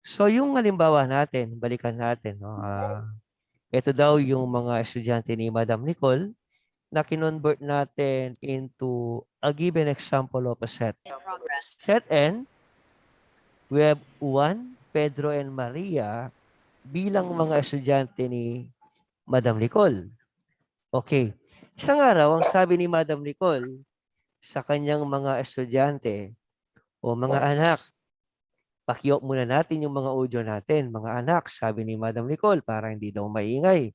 So yung halimbawa natin, balikan natin. No? Ito daw yung mga estudyante ni Madam Nicole na kinonvert natin into a given example of a set. Set N, we have Juan, Pedro, and Maria bilang mga estudyante ni Madam Nicole. Okay. Isang araw, ang sabi ni Madam Nicole sa kanyang mga estudyante o mga anak, pakiok muna natin yung mga audio natin. Mga anak, sabi ni Madam Nicole, para hindi daw maingay.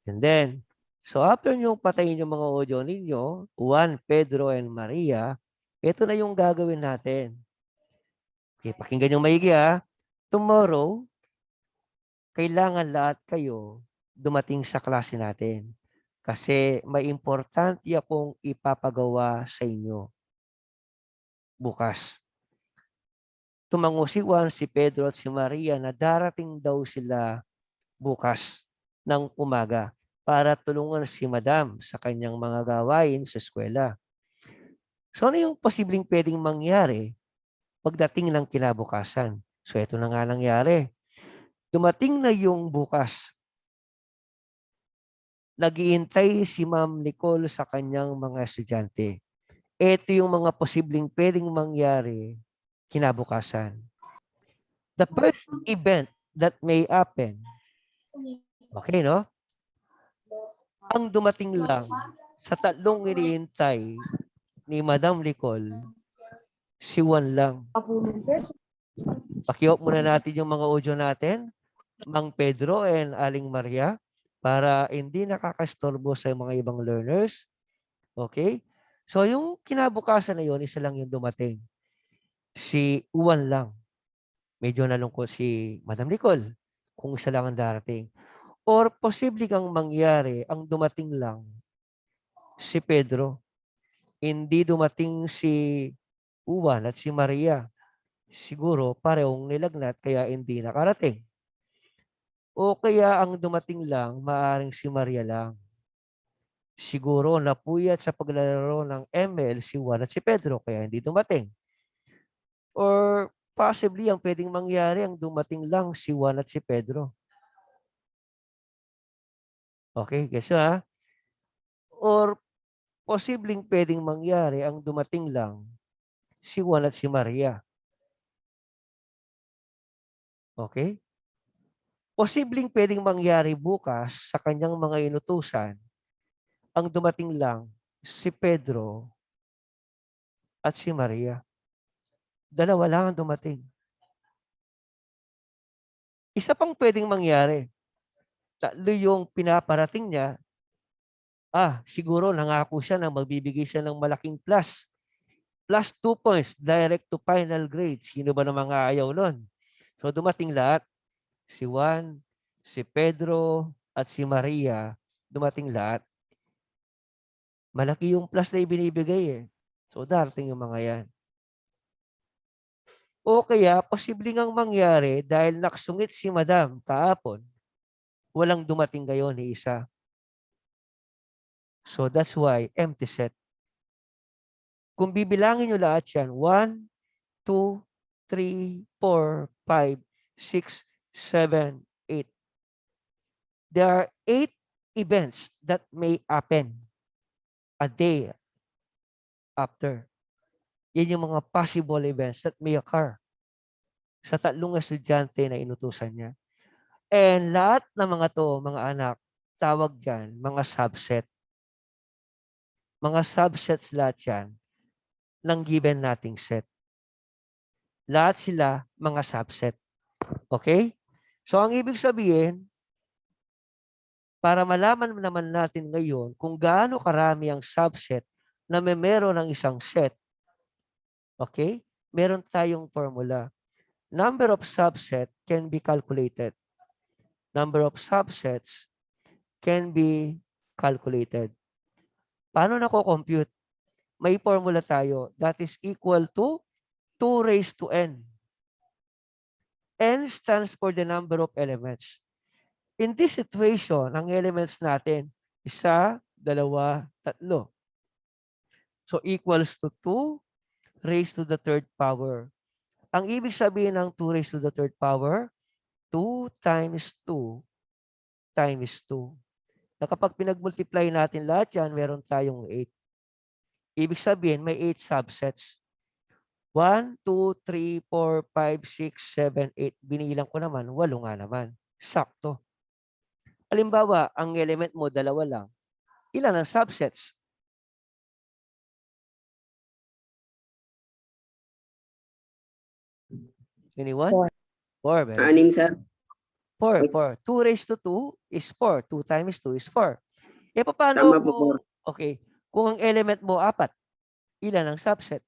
And then, so after nyo patayin yung mga audio ninyo, Juan, Pedro, and Maria, ito na yung gagawin natin. Okay, pakinggan yung maigi ha. Tomorrow, kailangan lahat kayo dumating sa klase natin. Kasi may importante akong ipapagawa sa inyo bukas. Tumango si Juan, si Pedro at si Maria na darating daw sila bukas ng umaga para tulungan si Madam sa kanyang mga gawain sa eskwela. So ano yung posibleng pwedeng mangyari pagdating ng kinabukasan? So ito na nga nangyari. Dumating na yung bukas. Naghihintay si Ma'am Nicole sa kanyang mga estudyante. Ito yung mga posibleng pwedeng mangyari kinabukasan. The first event that may happen, okay, no? Ang dumating lang sa tatlong iniintay ni Madam Nicole, si Juan lang. Pakiok muna natin yung mga audio natin, Mang Pedro and Aling Maria, para hindi nakakastorbo sa mga ibang learners. Okay? So yung kinabukasan na yun, isa lang yung dumating. Si Juan lang. Medyo nalungkot si Madam Nicole kung isa lang ang darating. Or posible kang mangyari, ang dumating lang si Pedro. Hindi dumating si Juan at si Maria. Siguro parehong nilagnat kaya hindi nakarating. O kaya ang dumating lang, maaring si Maria lang. Siguro napuyat sa paglalaro ng ML si Juan at si Pedro kaya hindi dumating. Or possibly ang pwedeng mangyari ang dumating lang si Juan at si Pedro. Okay, guys ha? Or posibleng pwedeng mangyari ang dumating lang si Juan at si Maria. Okay? Posibleng pwedeng mangyari bukas sa kanyang mga inutusan ang dumating lang si Pedro at si Maria. Dalawa lang ang dumating. Isa pang pwedeng mangyari. Tatlo yung pinaparating niya. Siguro nangako siya na magbibigay siya ng malaking plus. Plus 2 points direct to final grade. Sino ba ng mga ayaw nun? So dumating lahat. Si Juan, si Pedro, at si Maria. Dumating lahat. Malaki yung plus na ibinibigay eh. So darating yung mga yan. O kaya, posibleng ang mangyari dahil naksungit si Madam kahapon, walang dumating ngayon ni isa. So that's why empty set. Kung bibilangin nyo lahat yan, 1, 2, 3, 4, 5, 6, 7, 8. There are 8 events that may happen a day after. Yan yung mga possible events that may occur sa tatlong estudyante na inutusan niya. And lahat ng mga to, mga anak, tawag dyan, mga subset. Mga subsets lahat yan ng given nating set. Lahat sila mga subset. Okay? So, ang ibig sabihin, para malaman naman natin ngayon kung gaano karami ang subset na may meron ng isang set, okay? Meron tayong formula. Number of subset can be calculated. Number of subsets can be calculated. Paano nako-compute? May formula tayo that is equal to 2 raised to n. N stands for the number of elements. In this situation, ang elements natin, 1, 2, 3. So equals to 2 raised to the third power. Ang ibig sabihin ng 2 raised to the third power, 2 times 2 times 2. Na kapag pinag-multiply natin lahat yan, meron tayong 8. Ibig sabihin, may 8 subsets. 1, 2, 3, 4, 5, 6, 7, 8. Binilang ko naman, 8 nga naman. Sakto. Halimbawa, ang element mo, 2 lang. Ilan ang subsets? Anyone? 4. Very good. 6, sir. 4. 2 raised to 2 is 4. 2 times 2 is 4. E paano Tama po, kung, okay, kung ang element mo 4, ilan ang subset?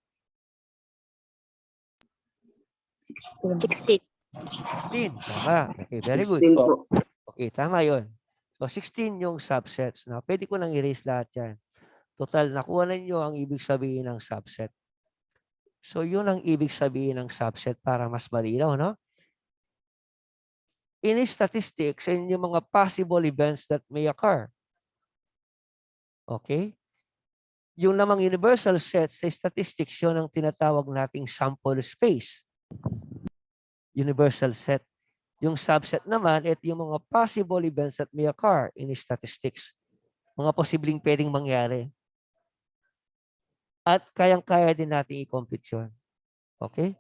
16. 16. Tama. Okay, very good. 16 po. Okay, tama yon. So, 16 yung subsets. Na pwede ko nang erase lahat yan. Total, nakuha na nyo ang ibig sabihin ng subset. So, yun ang ibig sabihin ng subset para mas malinaw, no? In statistics, and yung mga possible events that may occur. Okay? Yung namang universal set sa statistics, yun ang tinatawag nating sample space. Universal set. Yung subset naman, ito yung mga possible events that may occur in statistics. Mga posibleng pwedeng mangyari. At kayang-kaya din natin i-compute yun. Okay?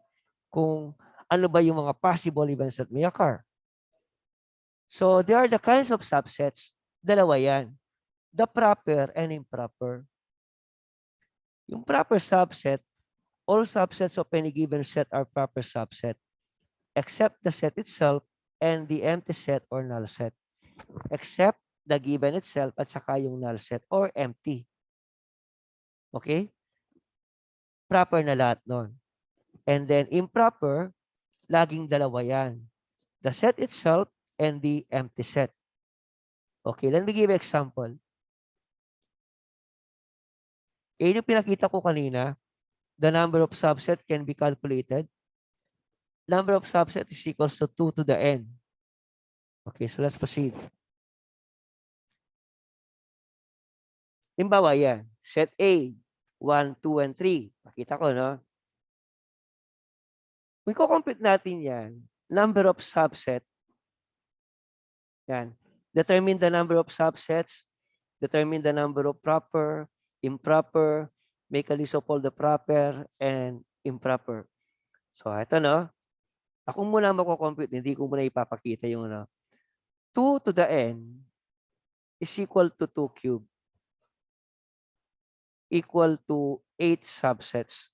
Kung ano ba yung mga possible events that may occur. So, there are the kinds of subsets. Dalawa yan. The proper and improper. Yung proper subset, all subsets of any given set are proper subset, except the set itself and the empty set or null set. Except the given itself at saka yung null set or empty. Okay? Proper na lahat nun. And then improper, laging dalawa yan. The set itself and the empty set. Okay, let me give an example. Yung pinakita ko kanina, the number of subset can be calculated. Number of subset is equals to 2 to the n. Okay, so let's proceed. Halimbawa yan, set A, 1, 2, and 3. Pakita ko, no? Kung i-compute natin yan, number of subset, yan. Determine the number of subsets, determine the number of proper, improper, make a list of all the proper and improper. So, ito, no? Ako muna mako-compute, hindi ko muna ipapakita yung, ano, 2 to the n is equal to 2 cubed equal to 8 subsets.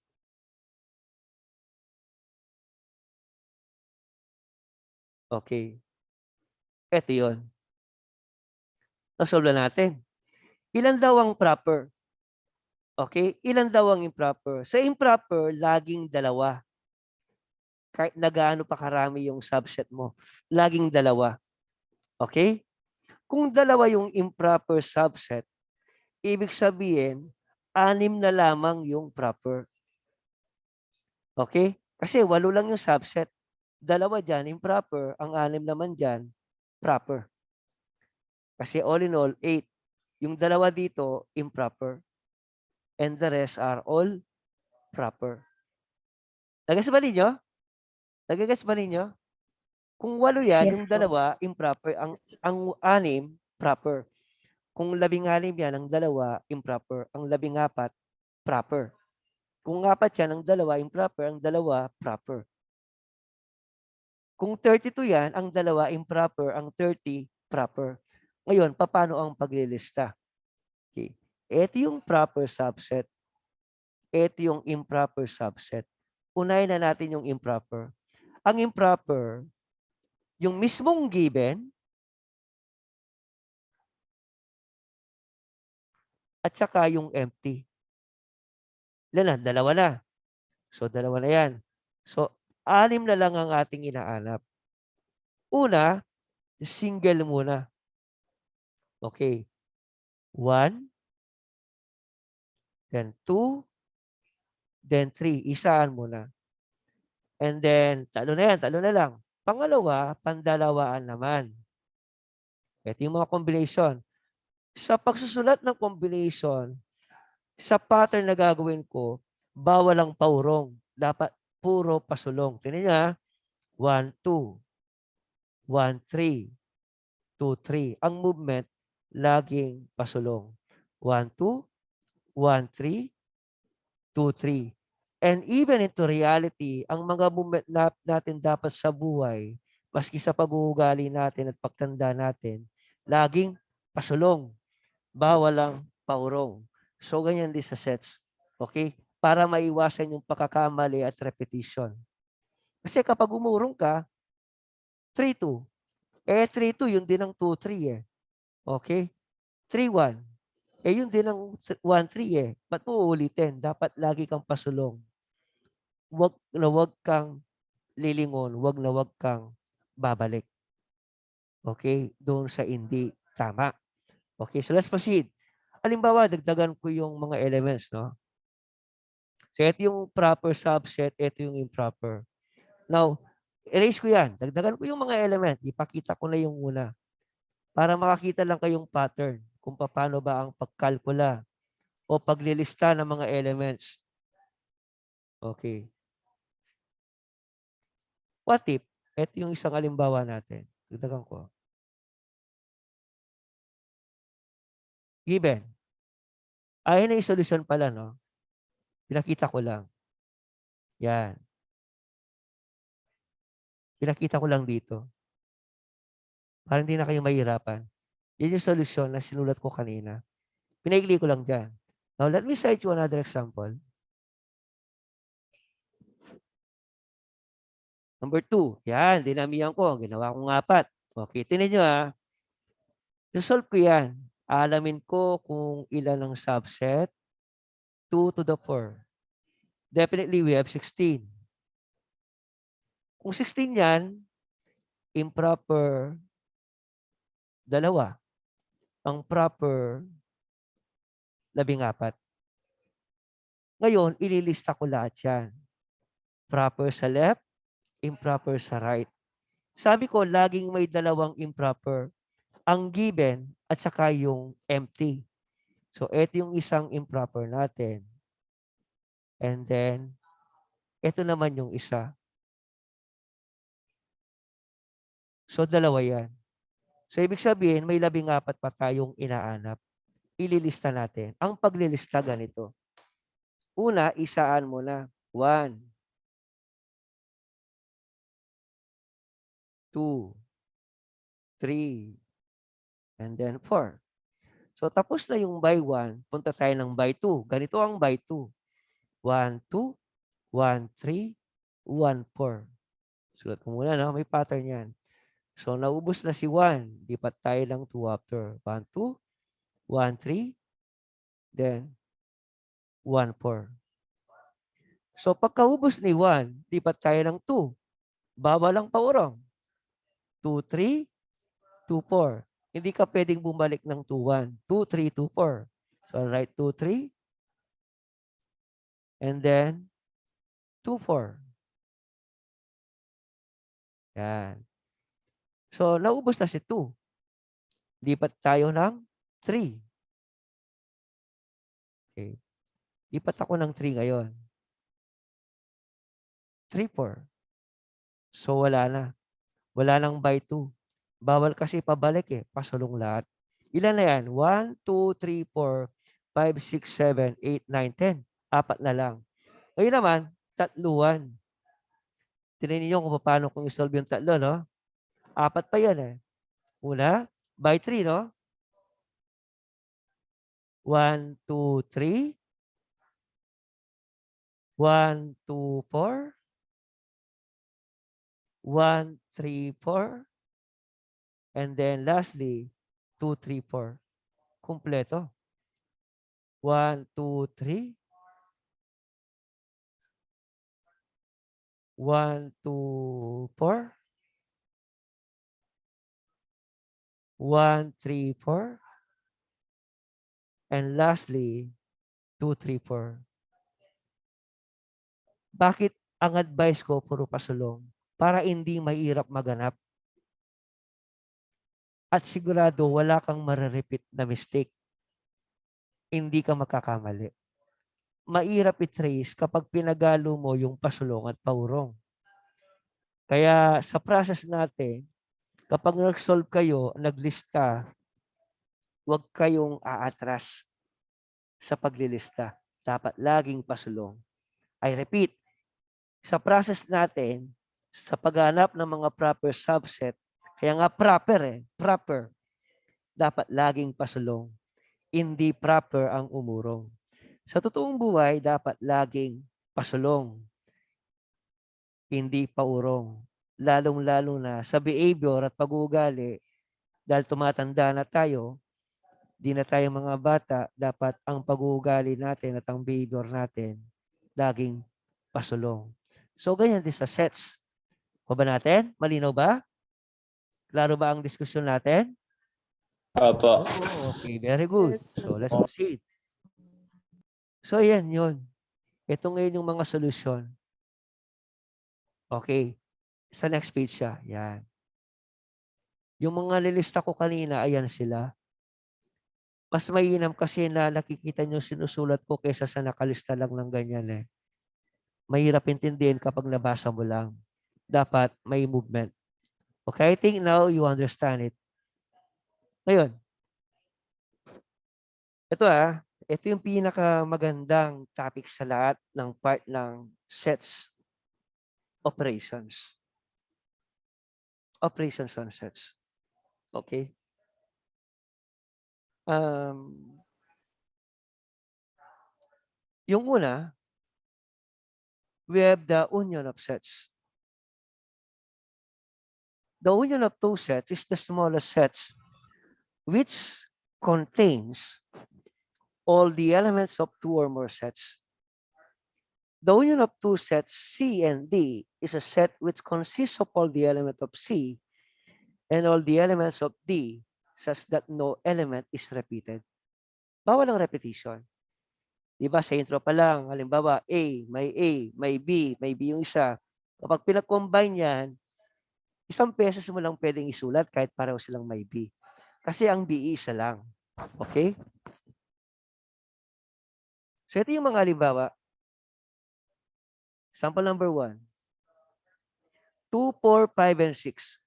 Okay. Ito yun. Nasolve na natin. Ilan daw ang proper? Okay? Ilan daw ang improper? Sa improper, laging dalawa. Kahit na gaano pa karami yung subset mo, laging dalawa. Okay? Kung dalawa yung improper subset, ibig sabihin, 6 na lamang yung proper. Okay? Kasi 8 lang yung subset. 2 dyan, improper. Ang 6 naman dyan, proper. Kasi all in all, 8. Yung 2 dito, improper. And the rest are all proper. Nagagets ba ninyo? Nagagets ba ninyo? Kung 8 yan, Yes, yung 2, improper. Ang 6, proper. Kung 16 yan, ang 2, improper. Ang 14, proper. Kung 4 yan, ang 2, improper. Ang 2, proper. Kung 32 yan, ang 2, improper. Ang 30, proper. Ngayon, paano ang paglilista? Okay. Ito yung proper subset. Ito yung improper subset. Unahin na natin yung improper. Ang improper, yung mismong given, at saka yung empty. Ilan na? 2 na. So, 2 na yan. So, 6 na lang ang ating inaanap. Una, single muna. Okay. 1, then 2, then 3. Isaan muna. And then, 3 na yan. 3 na lang. Pangalawa, pandalawaan naman. Ito yung mga combination. Sa pagsusulat ng combination, sa pattern na gagawin ko, bawal ang paurong. Dapat puro pasulong. Tingnan niyo 1, 2, 1, 3, 2, 3. Ang movement, laging pasulong. 1, 2, 1, 3, 2, 3. And even into reality, ang mga movement natin dapat sa buhay, maski sa pag-uugali natin at pagtanda natin, laging pasulong. Bawal lang paurong. So, ganyan din sa sets. Okay? Para maiwasan yung pagkakamali at repetition. Kasi kapag umurong ka, 3-2. 3-2, yun din ang 2-3 Okay? 3-1. Yun din ang 1-3 Ba't mo uulitin? Dapat lagi kang pasulong. Wag kang lilingon. Wag na wag kang babalik. Okay? Doon sa hindi tama. Okay, so let's proceed. Halimbawa, dagdagan ko yung mga elements, no? So, ito yung proper subset, ito yung improper. Now, erase ko yan. Dagdagan ko yung mga element. Ipakita ko na yung una. Para makakita lang kayong pattern kung paano ba ang pagkalkula o paglilista ng mga elements. Okay. What if? Ito yung isang halimbawa natin. Dagdagan ko. Given. Ayun na yung solution pala, no? Pinakita ko lang. Yan. Pinakita ko lang dito. Para hindi na kayo mahirapan. Yan yung solusyon na sinulat ko kanina. Pinaigli ko lang dyan. Now, let me cite you another example. Number 2. Yan, dinamihan ko. Ginawa kong 4. Okay, tinan nyo Resolve ko yan. Alamin ko kung ilan ang subset. 2 to the 4. Definitely, we have 16. Kung 16 yan, improper, 2. Ang proper, 14. Ngayon, ililista ko lahat yan. Proper sa left, improper sa right. Sabi ko, laging may 2 improper. Ang given at saka yung empty. So, ito yung isang improper natin. And then, ito naman yung isa. So, 2 yan. So, ibig sabihin, may 14 pa tayong inaanap. Ililista natin. Ang paglilista ganito. Una, isaan mo na. 1, 2, 3, and then 4. So, tapos na yung by 1, punta tayo ng by 2. Ganito ang by 2. 1, 2, 1, 3, 1, 4. Sulat ko muna, no? May pattern yan. So, naubos na si 1. Lipat tayo ng 2 after. 1, 2, 1, 3, then 1, 4. So, pagkaubos ni 1, lipat tayo ng 2. Bawal ang paurong. 2, 3, 2, 4. Hindi ka pwedeng bumalik ng 2, 1. 2, 3, 2, 4. So, write 2, 3. And then, 2, 4. Yan. So, naubos na si 2. Lipat tayo ng 3. Okay. Lipat ako ng 3 ngayon. 3, 4. So, wala na. Wala nang by 2. Bawal kasi pabalik Pasulong lahat. Ilan na yan? 1, 2, 3, 4, 5, 6, 7, 8, 9, 10. 4 na lang. Ngayon naman, tatluan. Tingnan niyo kung paano kung isolve yung 3, no? 4 pa yan Una, by 3, no? 1, 2, 3. 1, 2, 4. 1, 3, 4. And then lastly, 2, 3, 4. Kumpleto. 1, 2, 3. 1, 2, 4. 1, 3, 4. And lastly, 2, 3, 4. Bakit ang advice ko puro pasulong? Para hindi mahirap maganap. At sigurado wala kang marirepeat na mistake. Hindi ka magkakamali. mahirap i-trace kapag pinagalo mo yung pasulong at paurong. Kaya sa process natin, kapag nag-solve kayo, naglista, huwag kayong aatras sa paglilista. Dapat laging pasulong. I repeat, sa process natin, sa paghanap ng mga proper subset, kaya nga proper, dapat laging pasulong. Hindi proper ang umurong. Sa totoong buhay, dapat laging pasulong, hindi paurong. Lalong-lalo na sa behavior at pag-uugali, dahil tumatanda na tayo, di na tayo mga bata, dapat ang pag-uugali natin at ang behavior natin, laging pasulong. So, ganyan din sa sets. O ba natin? Malinaw ba? Klaro ba ang diskusyon natin? Opo. Oo, okay, very good. Yes. So, let's proceed. So, yan yun. Ito ngayon yung mga solusyon. Okay. Sa next page siya. Yan. Yung mga nilista ko kanina, ayan sila. Mas mainam kasi na nakikita nyo sinusulat ko kaysa sa nakalista lang ng ganyan eh. Mahirap intindihin kapag nabasa mo lang. Dapat may movement. Okay, I think now you understand it. Ngayon, ito yung pinakamagandang topic sa lahat ng part ng sets operations. Operations on sets. Okay? Yung una, we have the union of sets. The union of two sets is the smallest sets which contains all the elements of two or more sets. The union of two sets C and D is a set which consists of all the elements of C and all the elements of D such that no element is repeated. Bawal ang repetition. Di ba sa intro pa lang, halimbawa A, may B yung isa. Kapag pinag-combine yan, isang beses mo lang pwedeng isulat kahit pareho silang may B. Kasi ang B isa lang. Okay? So ito yung mga halimbawa. Sample number 1. 2, 4, 5, and 6.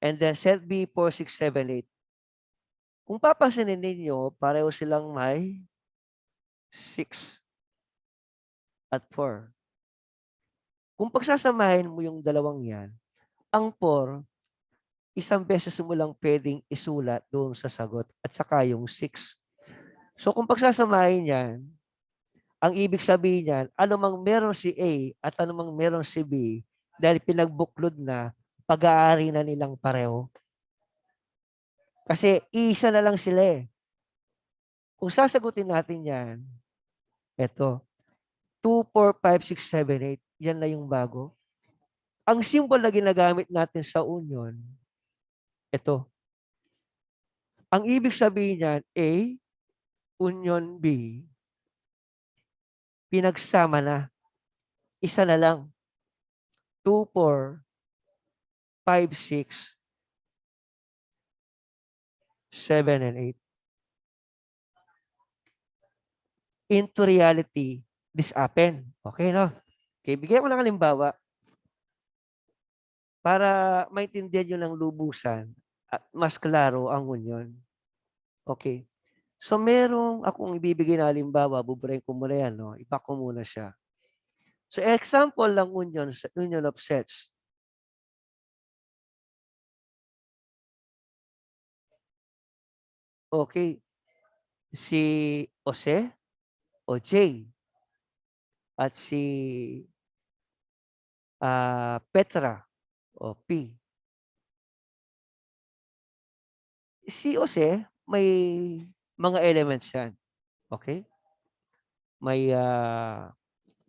And then set B, 4, 6, 7, 8. Kung papansinin ninyo, pareho silang may 6 at 4. Kung pagsasamahin mo yung dalawang yan, ang 4, isang beses mo lang pwedeng isulat doon sa sagot at saka yung 6. So kung pagsasamahin yan, ang ibig sabihin niyan, anumang meron si A at anumang meron si B, dahil pinagbuklod na, pag-aari na nilang pareho. Kasi isa na lang sila eh. Kung sasagutin natin yan, eto, 2, 4, 5, 6, 7, 8, yan na yung bago. Ang symbol na ginagamit natin sa union, ito. Ang ibig sabihin niyan, A, union B, pinagsama na. Isa na lang. 2, 4, 5, 6, 7, and 8. Into reality, this happen. Okay, no? Okay, bigyan ko lang halimbawa para maintindihan nyo ng lubusan at mas klaro ang union. Okay. So, merong akong ibibigay na halimbawa, buburay ko muna yan, no? Iba ko muna siya. So, example ng union of sets. Okay. Si Jose o J at si Petra o P. Si Jose, may mga elements yan. Okay? May,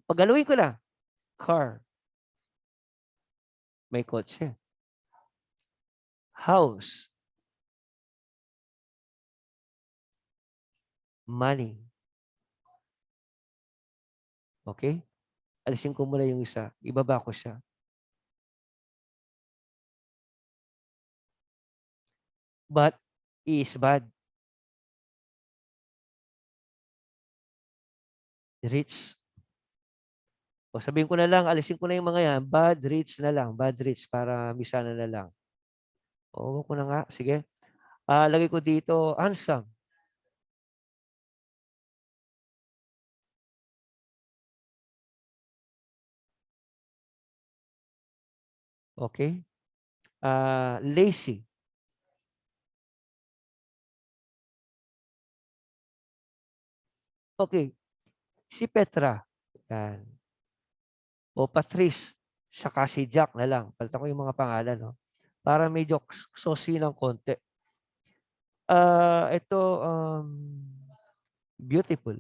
paggalawin ko na, car. May kotse. House. Money. Okay? Alisin ko muna yung isa. Ibaba ko siya. But is bad. rich. O sabihin ko na lang, alisin ko na yung mga yan, bad, rich na lang, bad, rich, para misana na lang. O, ko na nga, sige. Lagay ko dito, handsome. Okay. Lazy. Okay. Si Petra. Yan. O Patrice. Saka si Jack na lang. Palitan ko yung mga pangalan. No? Para medyo sosi ng konti. Ito, beautiful.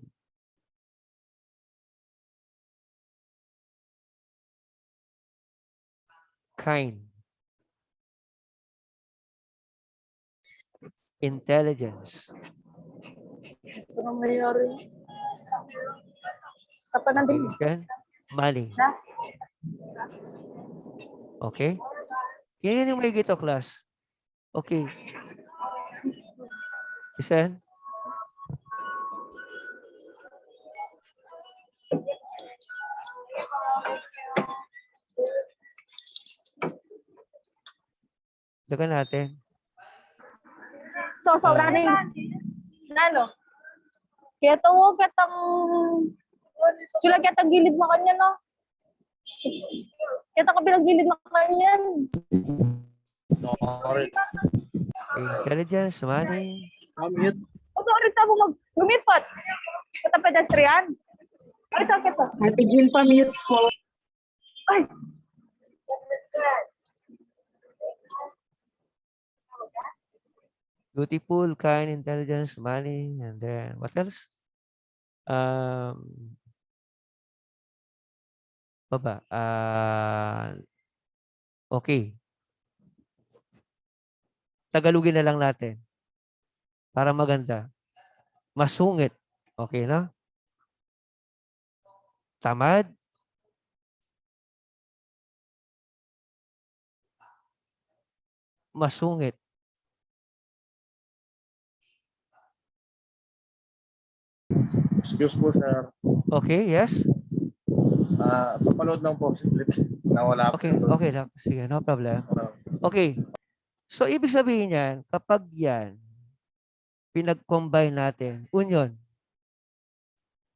Kind. Intelligence. Ito na mayroon. Kapan Okay. nandun? Then, money. Okay. Yan yung may gito, class. Okay. Listen. Dagan natin. So, sobra na yun. Nano? Kaya tawag katang... Sila katang gilid mo kanya, no? Kaya kabilang gilid mo kanya. Intelligence, money. O, sorry ta mo mag-lumipat. Kata pedestrian. Ay, sakit to. Natigil pa mute po. Ay. Beautiful, kind, intelligence, money, and then what else? Baba. Okay. Tagalogin na lang natin. Para maganda. Masungit. Okay na? Tamad. Masungit. Excuse po, sir. Okay, yes? Papanood lang po. Nawala po. Okay, okay lang. Sige, no problem. Okay. So, ibig sabihin yan, kapag yan, pinag-combine natin, union,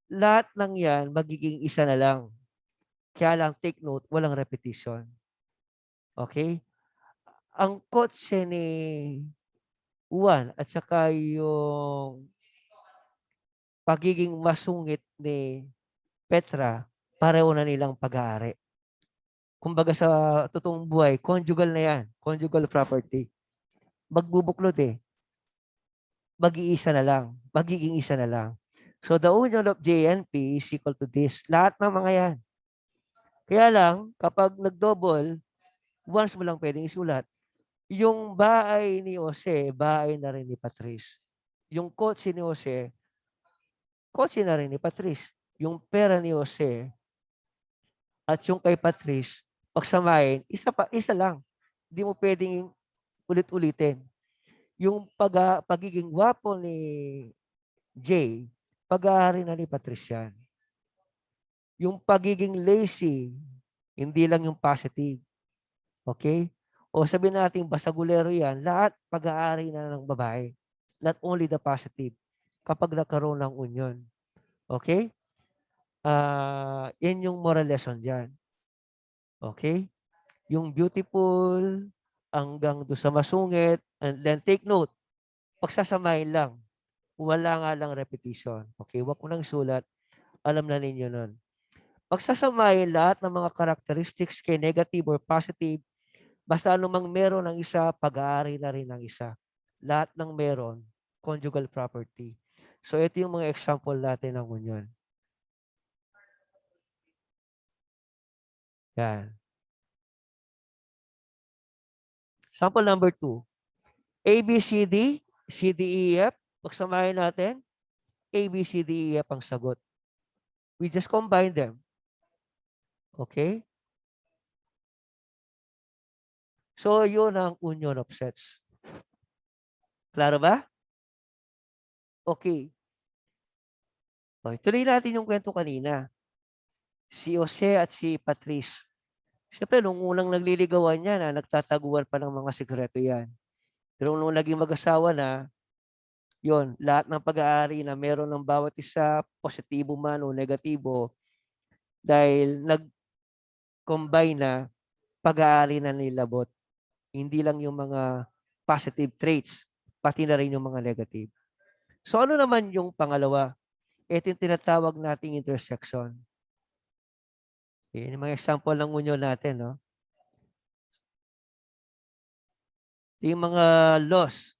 lahat ng yan, magiging isa na lang. Kaya lang, take note, walang repetition. Okay? Ang kotse ni Juan at saka yung pagiging masungit ni Petra, pareho na nilang pag-aari. Kumbaga sa totoong buhay, conjugal na yan. Conjugal property. Magbubuklod eh. Mag-iisa na lang. Magiging isa na lang. So the union of J and P is equal to this. Lahat ng mga yan. Kaya lang, kapag nag-double, once mo lang pwedeng isulat, yung bahay ni Jose, bahay na rin ni Patrice. Yung kotse ni Jose, kotse na rin ni Patrice. Yung pera ni Jose at yung kay Patrice, pagsamahin, isa lang. Hindi mo pwedeng ulit-ulitin. Yung pagiging wapo ni Jay, pag-aari na ni Patrice yan. Yung pagiging lazy, hindi lang yung positive. Okay? O sabihin natin, basagulero yan, lahat pag-aari na ng babae. Not only the positive. Kapag nagkaroon ng union. Okay? Yan yung moral lesson dyan. Okay? Yung beautiful hanggang doon sa masungit. And then take note, pagsasamahin lang. Wala nga lang repetition. Okay? Huwag ko nang sulat. Alam na ninyo nun. Pagsasamahin lahat ng mga characteristics kay negative or positive, basta anumang meron ng isa, pag-aari na rin ng isa. Lahat ng meron, conjugal property. So ito yung mga example natin ng union. Yan. Sample number 2. A, B, C, D, C, D, E, F. Pagsamahin natin, A, B, C, D, E, F ang sagot. We just combine them. Okay? So yun ang union of sets. Klaro ba? Okay. Okay, tuloy natin yung kwento kanina. Si Jose at si Patrice. Siyempre, nung unang nagliligawan yan, nagtataguan pa ng mga sikreto yan. Pero nung naging mag-asawa na, yon lahat ng pag-aari na meron ng bawat isa, positibo man o negatibo, dahil nag-combine na pag-aari na nilabot. Hindi lang yung mga positive traits, pati na rin yung mga negative. So ano naman yung pangalawa? Ito yung tinatawag nating intersection. Yan yung mga example ng unyo natin, no? Yung mga laws.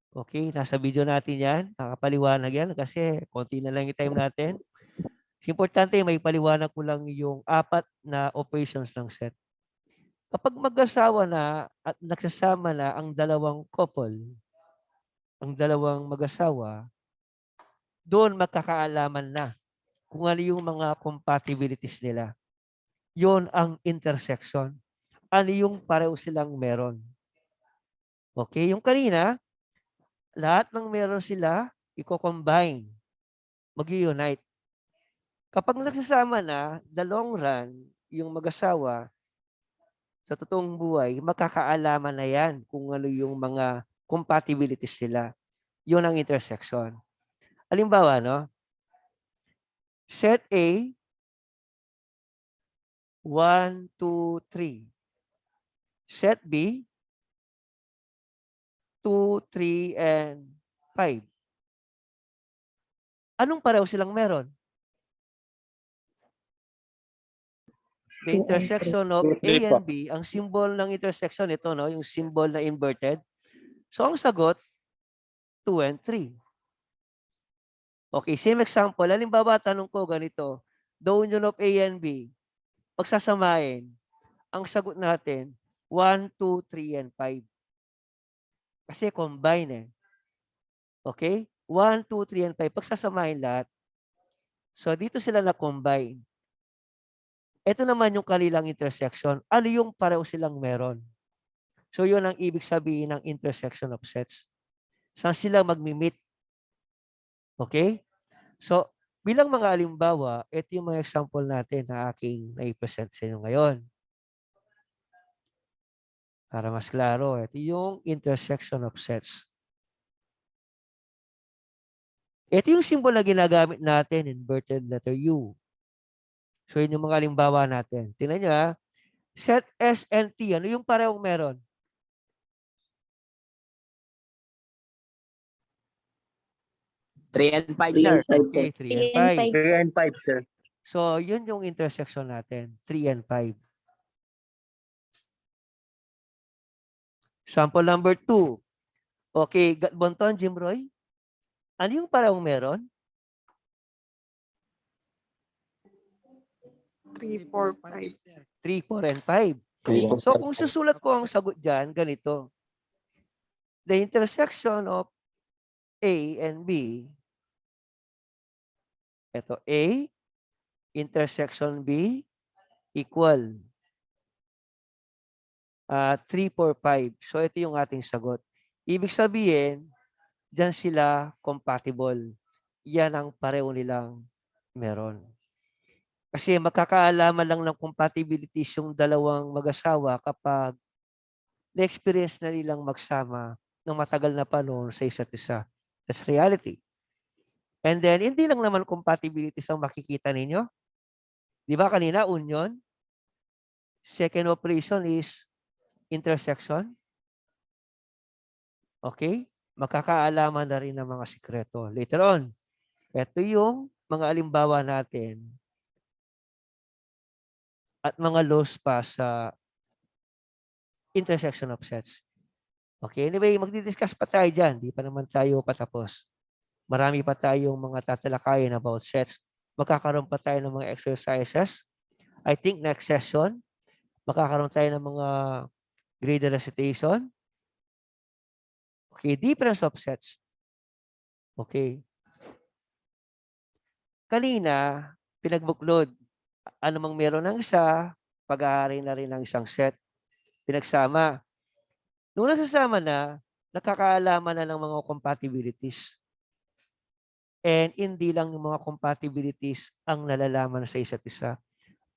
Okay, nasa video natin yan. Nakapaliwanag yan kasi konti na lang yung time natin. Importante, may paliwanag ko lang yung 4 na operations ng set. Kapag mag-asawa na at nagsasama na ang dalawang couple, ang dalawang mag-asawa, doon magkakaalaman na kung ano yung mga compatibilities nila. Yon ang intersection. Ano yung pareho silang meron. Okay, yung kanina, lahat ng meron sila, i-combine, mag-unite. Kapag nagsasama na, the long run, yung mag-asawa, sa totoong buhay, magkakaalaman na yan kung ano yung mga compatibilities nila. Yun ang intersection. Halimbawa, no? Set A, 1, 2, 3. Set B, 2, 3, and 5. Anong pareho silang meron? The intersection of A Three po. and B, ang symbol ng intersection ito, no? Yung symbol na inverted. So, ang sagot, 2 and 3. Okay, same example. Halimbawa, tanong ko ganito. The union of A and B, pagsasamahin, ang sagot natin, 1, 2, 3, and 5. Kasi combine eh. Okay? 1, 2, 3, and 5. Pagsasamahin lahat. So, dito sila na-combine. Ito naman yung kanilang intersection. Ano yung pareho silang meron? So, yun ang ibig sabihin ng intersection of sets. Saan sila magmi-meet? Okay? So, bilang mga alimbawa, ito yung mga example natin na aking nai-present sa inyo ngayon. Para mas klaro, ito yung intersection of sets. Ito yung symbol na ginagamit natin, inverted letter U. So, yun yung mga halimbawa natin. Tingnan nyo ha. Set S and T, ano yung parehong meron? Three and five, sir. Okay, 3 and 5. 3 and 5, sir. So, yun yung intersection natin, 3 and 5. Sample number 2. Okay, Bonton, Jim Roy. Ano yung parehong meron? 3, 4, 5. 3, 4, and 5. So, kung susulat ko ang sagot dyan, ganito. The intersection of A and B, ito A, intersection B, equal 3, 4, 5. So, ito yung ating sagot. Ibig sabihin, dyan sila compatible. Yan ang pareho nilang meron. Kasi magkakaalaman lang ng compatibilities yung dalawang mag-asawa kapag na-experience na nilang magsama ng matagal na panahon sa isa't isa. That's reality. And then, hindi lang naman compatibilities ang makikita ninyo. Di ba kanina, union? Second operation is intersection. Okay? Magkakaalaman na rin ng mga sikreto. Later on, ito yung mga alimbawa natin at mga laws pa sa intersection of sets. Okay, anyway, magdi-discuss pa tayo dyan. Di pa naman tayo patapos. Marami pa tayong mga tatalakayin about sets. Magkakaroon pa tayo ng mga exercises. I think next session, magkakaroon tayo ng mga graded recitation. Okay, difference of sets. Okay. Kanina, pinagbuklod. Ano mang meron ng isa, pag-aari na rin ng isang set. Pinagsama. Nung nasasama na, nakakaalaman na ng mga compatibilities. And hindi lang yung mga compatibilities ang nalalaman sa isa't isa,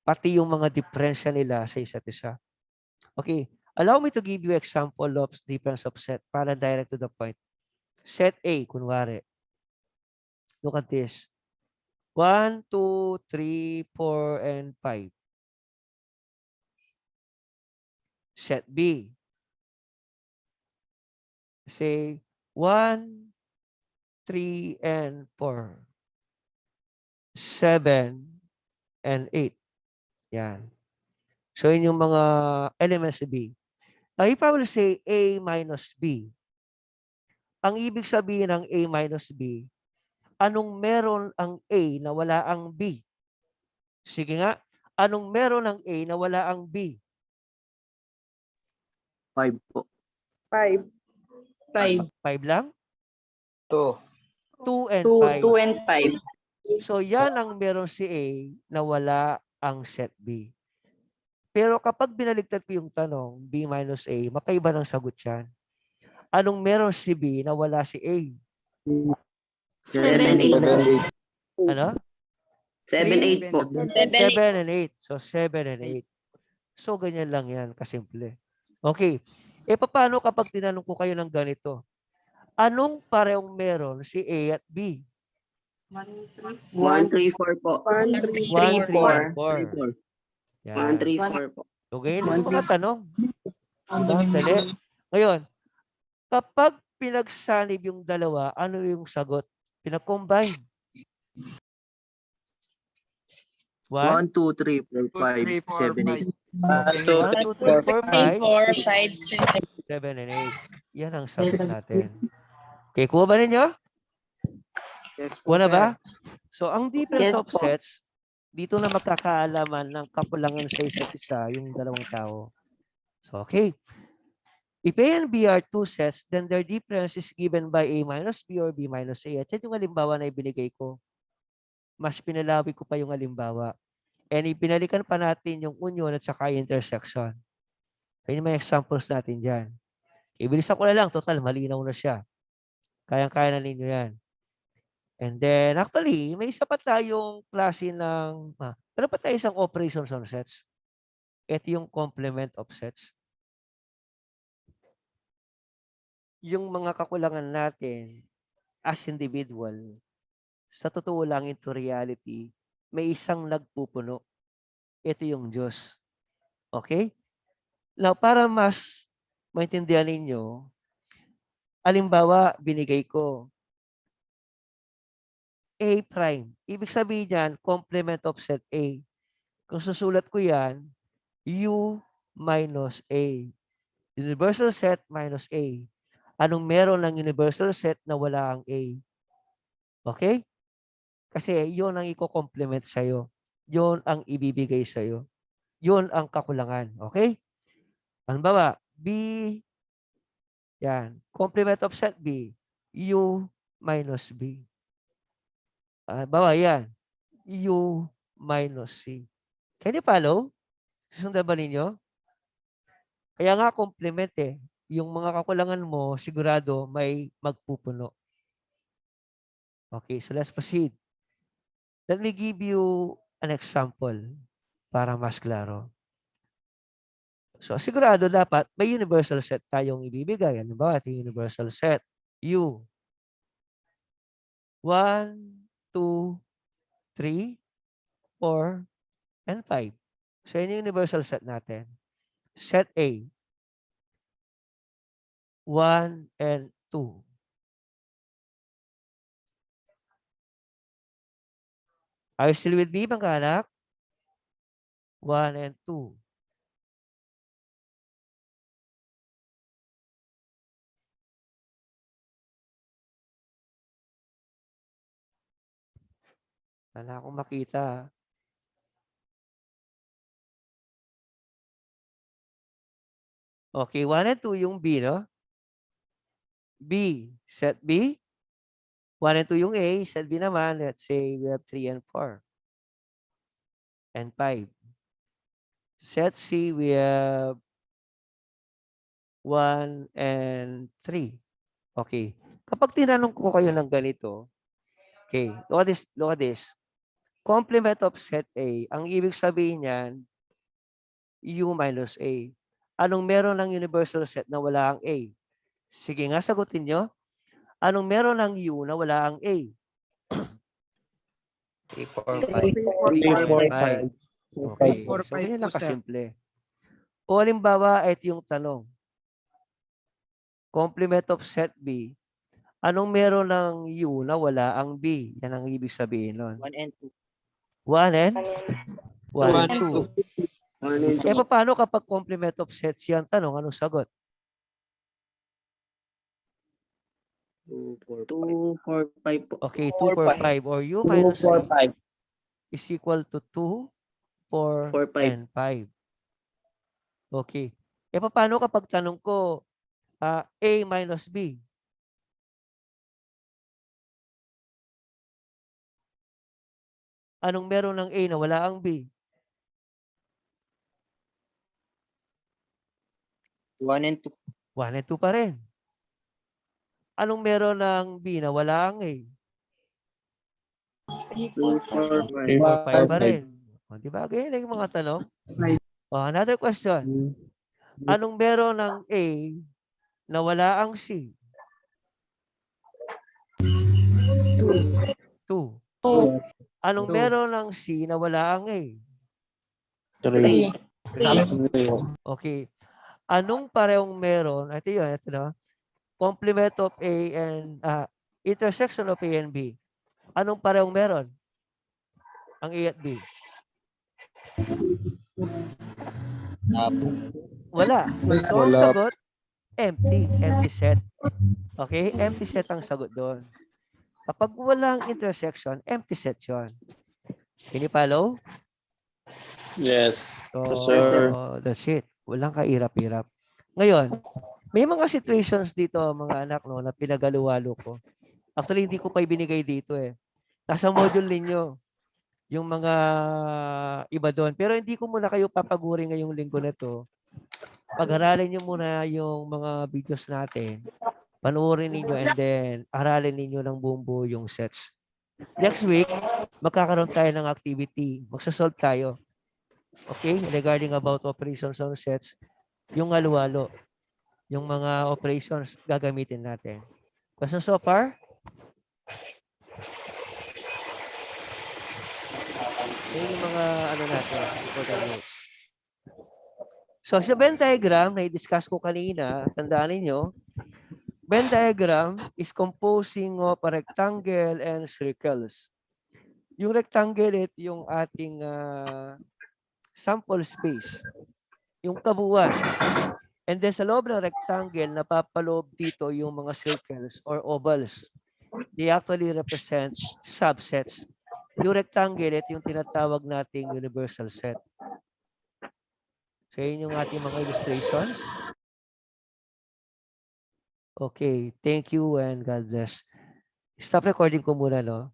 pati yung mga diferensya nila sa isa't isa. Okay, allow me to give you example of difference of set para direct to the point. Set A, kunwari. Look at this. 1, 2, 3, 4, and 5. Set B. Say 1, 3, and 4. 7, and 8. Yan. So, yun yung mga elements sa B. Now, if I will say A minus B, ang ibig sabihin ng A minus B, anong meron ang A na wala ang B? Sige nga, anong meron ng A na wala ang B? 5 po. 5. 5. 5 lang? 2. 2 and 2, 5. 2 and 5. So, yan ang meron si A na wala ang set B. Pero kapag binaligtad ko yung tanong, B minus A, makaiba ng sagot yan. Anong meron si B na wala si A? 7, 8. Ano? 7, 8 po. 7 and 8. So, 7 and 8. So, ganyan lang yan, kasimple. Okay. E, paano kapag tinanong ko kayo ng ganito? Anong parehong meron si A at B? 1, 3, 4 po. 1, 3, 1, 3, 4. 4. 1, Yan. 3, 4 po. So, ganyan lang yung mga tanong. Diba? Dali. Ngayon, kapag pinagsanib yung dalawa, ano yung sagot? Pinag-combine. 1, 1, 2, 3, 4, 5, 7, 8. 1, 2, 3, 4, 5, 5, 7, and 8. Yan ang sagot natin. Okay, kuha ba ninyo? Yes Kuha na sir. ba? So, ang difference Yes of po. sets, dito na magkakaalaman ng kapulangan sa isa't isa yung dalawang tao. So, okay. If A and B are two sets, then their difference is given by A minus B or B minus A. At yan yung halimbawa na ibinigay ko. Mas pinalawi ko pa yung halimbawa. And ibinalikan pa natin yung union at saka intersection. Kaya may examples natin dyan. Ibilisan ko na lang. Total, malinaw na siya. Kayang-kaya na ninyo yan. And then, actually, may isa pa tayong klase ng... Pero pa tayo isang operations on sets. Ito yung complement of sets. Yung mga kakulangan natin as individual, sa totoo lang, into reality, may isang nagpupuno. Ito yung Diyos. Okay? Now, para mas maintindihan ninyo, halimbawa, binigay ko A prime. Ibig sabihin yan, complement of set A. Kung susulat ko yan, U minus A. Universal set minus A. Anong meron ng universal set na wala ang A? Okay? Kasi yun ang i-complement sa'yo. Yun ang ibibigay sa'yo. Yun ang kakulangan. Okay? Halimbawa, B, yan. Complement of set B, U minus B. Halimbawa, yan. U minus C. Can you follow? Susundan ba ninyo? Kaya nga complement eh. Yung mga kakulangan mo, sigurado may magpupuno. Okay, so let's proceed. Let me give you an example para mas klaro. So, sigurado dapat may universal set tayong ibibigay. Ano ba? Ito yung universal set. U. 1, 2, 3, 4, and 5. So, yun yung universal set natin. Set A. 1 and 2. Are you still with me, mga anak? 1 and 2. Wala akong makita. Okay, 1 and 2 yung B, no? B, set B. 1 and 2 yung A, set B naman. Let's say we have 3 and 4. And 5. Set C, we have 1 and 3. Okay. Kapag tinanong ko kayo ng ganito, Okay, look at this, look at this. Complement of set A, ang ibig sabihin niyan, U minus A. Anong meron ng universal set na wala ang A? Sige nga, sagutin nyo. Anong meron ng U na wala ang A? 3, 4, 5. 3, 4, 5. Okay, so ganyan lang kasimple. O halimbawa, ito yung tanong. Complement of set B. Anong meron ng U na wala ang B? Yan ang ibig sabihin nun. 1 and 2. 1 and 1 and 2. 1 and 2. Eh, paano kapag complement of sets yan? Tanong, anong sagot? 2, 4, 2, 4, 5 po. Okay, 2, 4, 5. Or U minus C is equal to 2, 4, 4, 5. and 5. Okay. Eh, paano kapag tanong ko A minus B? Anong meron ng A na wala ang B? 1 and 2. 1 and 2 pa rin. Anong meron ng B na wala ang A? 2, 4, 3, 4, 5 pa rin. O, di ba? Ganyan lang yung mga tanong. O, another question. Anong meron ng A na wala ang C? 2. Anong meron ng C na wala ang A? 3. 3. Okay. Anong parehong meron? Ito yun. Ito na. Complement of A and intersection of A and B. Anong parehong meron? Ang A at B. Wala. So, ang sagot, empty. Empty set. Okay? Empty set ang sagot doon. Kapag walang intersection, empty set yun. Can you follow? Yes. So, Yes, sir. that's it. Walang kahirap-hirap. Ngayon, may mga situations dito, mga anak, no, na pinagaluwalo ko. Actually, hindi ko pa ibinigay dito eh. Nasa module ninyo yung mga iba doon. Pero hindi ko muna kayo papaguri ngayong linggo na to. Pag-aralin nyo muna yung mga videos natin. Panoorin ninyo and then aralin ninyo ng buong yung sets. Next week, magkakaroon tayo ng activity. Magsasolve tayo. Okay? Regarding about operations on sets, yung halo-halo, yung mga operations gagamitin natin. Question so far? Yan yung mga ano natin, important notes. So sa Venn diagram na i-discuss ko kanina, tandaan niyo, Venn diagram is composing of a rectangle and circles. Yung rectangle, ito yung ating sample space. Yung kabuuan. And then sa loob ng rectangle, napapaloob dito yung mga circles or ovals. They actually represent subsets. Yung rectangle, ito yung tinatawag nating universal set. So yun yung ating mga illustrations. Okay, thank you and God bless. Stop recording ko muna, no?